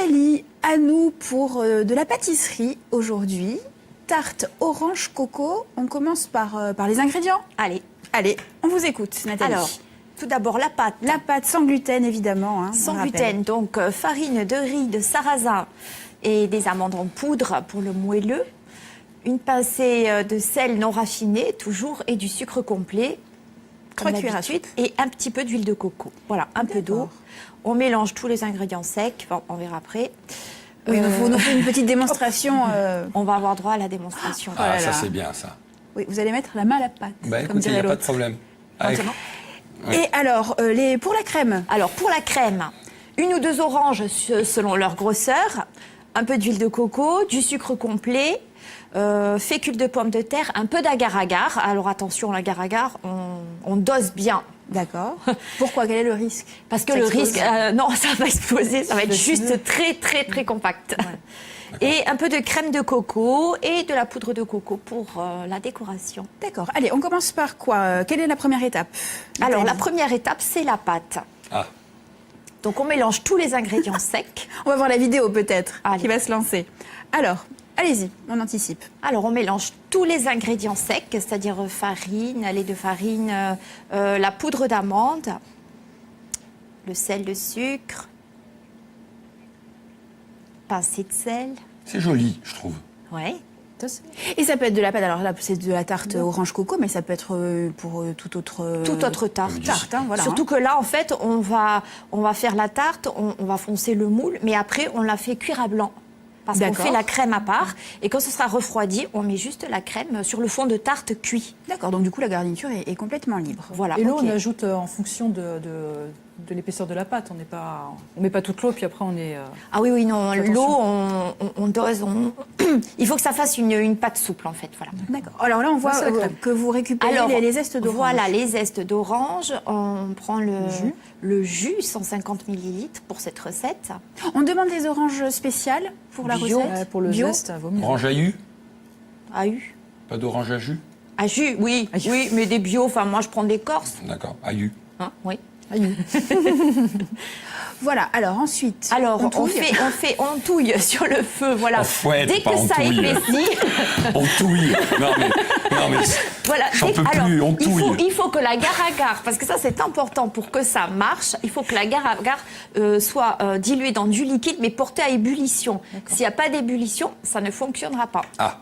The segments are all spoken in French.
Nathalie, à nous pour de la pâtisserie aujourd'hui. Tarte orange coco. On commence par les ingrédients. Allez, on vous écoute, Nathalie. Alors, tout d'abord la pâte. La pâte sans gluten, évidemment. Hein, sans gluten, donc farine de riz de sarrasin et des amandes en poudre pour le moelleux. Une pincée de sel non raffiné, toujours, et du sucre complet. 3 cuillères à soupe. Et un petit peu d'huile de coco. Voilà, un peu d'eau. On mélange tous les ingrédients secs, on verra après. Oui, vous nous faites une petite démonstration. On va avoir droit à la démonstration. Ah, ça c'est bien ça. Oui, vous allez mettre la main à la pâte. Bah écoutez, il n'y a pas de problème. Allez. Et alors, pour la crème? Alors, pour la crème, 1 ou 2 oranges selon leur grosseur, un peu d'huile de coco, du sucre complet, fécule de pomme de terre, un peu d'agar-agar. Alors attention, l'agar-agar, on dose bien. D'accord. Pourquoi? Quel est le risque? Parce que le risque, non, ça va exploser, ça va être juste très compact. Ouais. Et un peu de crème de coco et de la poudre de coco pour la décoration. D'accord. Allez, on commence par quoi? Quelle est la première étape? Alors, la première étape, c'est la pâte. Ah. Donc, on mélange tous les ingrédients secs. On va voir la vidéo peut-être qui va se lancer. Alors, allez-y, on anticipe. Alors, on mélange tous les ingrédients secs, c'est-à-dire farine, lait de farine, la poudre d'amande, le sel, le sucre, pincée de sel. C'est joli, je trouve. Ouais. Et ça peut être de la pâte, alors là c'est de la tarte orange coco, mais ça peut être pour toute autre tarte. Hein, voilà, surtout que là, en fait, on va faire la tarte, on va foncer le moule, mais après, on la fait cuire à blanc. Parce qu'on fait la crème à part, et quand ce sera refroidi, on met juste la crème sur le fond de tarte cuit. D'accord, donc du coup la garniture est complètement libre. Voilà. Et l'eau, on ajoute en fonction de l'épaisseur de la pâte. On met pas toute l'eau, puis après on est... Ah oui, non, l'eau, on dose. Il faut que ça fasse une pâte souple, en fait. Voilà. D'accord. Alors là, on voit que vous récupérez les zestes d'orange. Voilà, les zestes d'orange. On prend le jus, 150 ml pour cette recette. On demande des oranges spéciales pour la recette. Pour le zeste, vaut mieux. Orange à jus? À jus. Pas d'orange à jus? À jus, oui, oui, mais des bio. Enfin, moi, je prends des corses. D'accord, à jus. Hein, oui. Voilà, alors ensuite. Alors, on touille sur le feu, voilà. On fouette, dès que ça épaissit. On touille. Non mais voilà. J'en peux plus, on touille. Il faut que l'agar-agar, parce que ça c'est important pour que ça marche, il faut que l'agar-agar soit dilué dans du liquide, mais porté à ébullition. S'il n'y a pas d'ébullition, ça ne fonctionnera pas. Ah.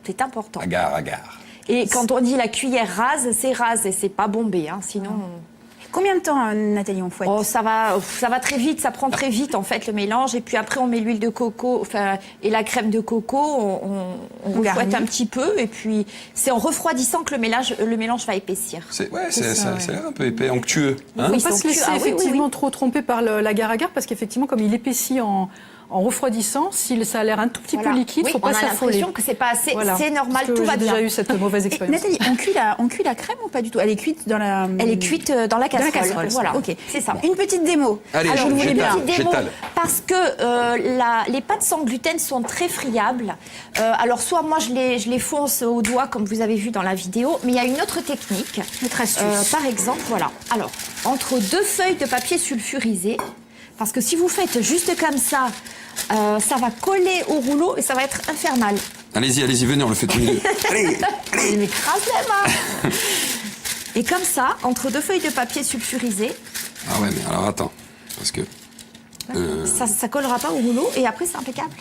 C'est important. Agar. Et quand on dit la cuillère rase et c'est pas bombé, hein, sinon... Combien de temps, Nathalie, on fouette? Ça va très vite, ça prend très vite en fait le mélange. Et puis après, on met l'huile de coco et la crème de coco, on fouette un petit peu. Et puis, c'est en refroidissant que le mélange va épaissir. C'est un peu épais, onctueux. Hein, il ne faut pas se laisser effectivement trop tromper par l'agar-agar, parce qu'effectivement, comme il épaissit en refroidissant, si ça a l'air un tout petit peu liquide, il ne faut pas s'affoler. On a l'impression que c'est pas assez, c'est normal, tout va bien. J'ai déjà eu cette mauvaise expérience. Nathalie, on cuit la crème ou pas du tout? Elle est cuite dans la... Elle est cuite dans la casserole. Voilà, ok. C'est ça. Une petite démo. Allez, alors, une petite démo, parce que les pâtes sans gluten sont très friables. Alors, soit moi, je les fonce au doigt, comme vous avez vu dans la vidéo, mais il y a une autre technique. Notre astuce. Par exemple, voilà. Alors, entre 2 feuilles de papier sulfurisé, parce que si vous faites juste comme ça, ça va coller au rouleau et ça va être infernal. Allez-y, venez, on le fait tous les deux. Allez. Il m'écrase les mains. Et comme ça, entre 2 feuilles de papier sulfurisé. Ah ouais, mais alors attends, parce que... Ça collera pas au rouleau et après c'est impeccable.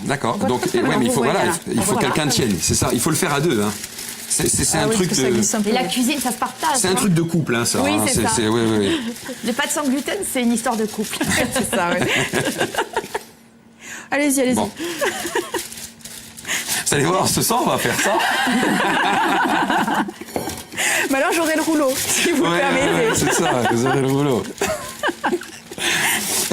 D'accord, donc mais il faut que quelqu'un tienne, c'est ça, il faut le faire à 2. Hein. C'est un truc de... Et la cuisine, ça se partage. C'est un truc de couple, hein, ça. Oui, hein. c'est ça. Oui. Les pâtes sans gluten, c'est une histoire de couple. C'est ça, oui. Allez-y. Bon. Vous allez voir, ce soir, on va faire ça. Mais alors, j'aurai le rouleau, si vous le permettez. Ouais, c'est ça, vous aurez le rouleau.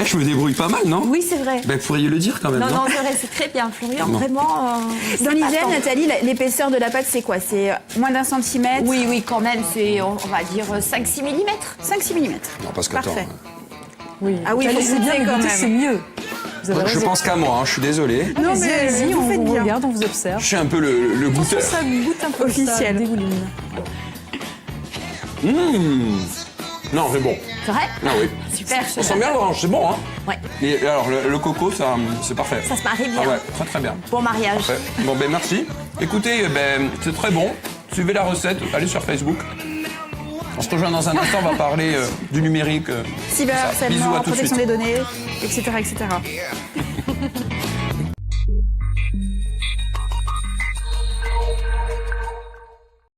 Je me débrouille pas mal, non? Oui, c'est vrai. Vous pourriez le dire quand même. Non, c'est vrai, c'est très bien, Florian. Vraiment. Dans l'hygiène, Nathalie, l'épaisseur de la pâte, c'est quoi? C'est moins d'1 centimètre? Oui, quand même, c'est, on va dire 5-6 mm. 5-6 mm. Non, parce que parfait. Oui, ah oui, c'est bien, quand même. C'est mieux. Je pense qu'à moi, je suis désolé. Non, mais on vous regarde, on vous observe. Je suis un peu le goûteur. Ça goûte un peu officiel. Non, c'est bon. C'est vrai? Ah oui. Super. On sent bien l'orange, c'est bon, hein? Ouais. Et alors, le coco, ça, c'est parfait. Ça se marie bien. Ah ouais, très très bien. Bon mariage. Parfait. Bon, ben merci. Écoutez, c'est très bon. Suivez la recette, allez sur Facebook. On se rejoint dans un instant, on va parler du numérique. Bisous à Cyberharcèlement, tout de protection suite. des données, etc. etc.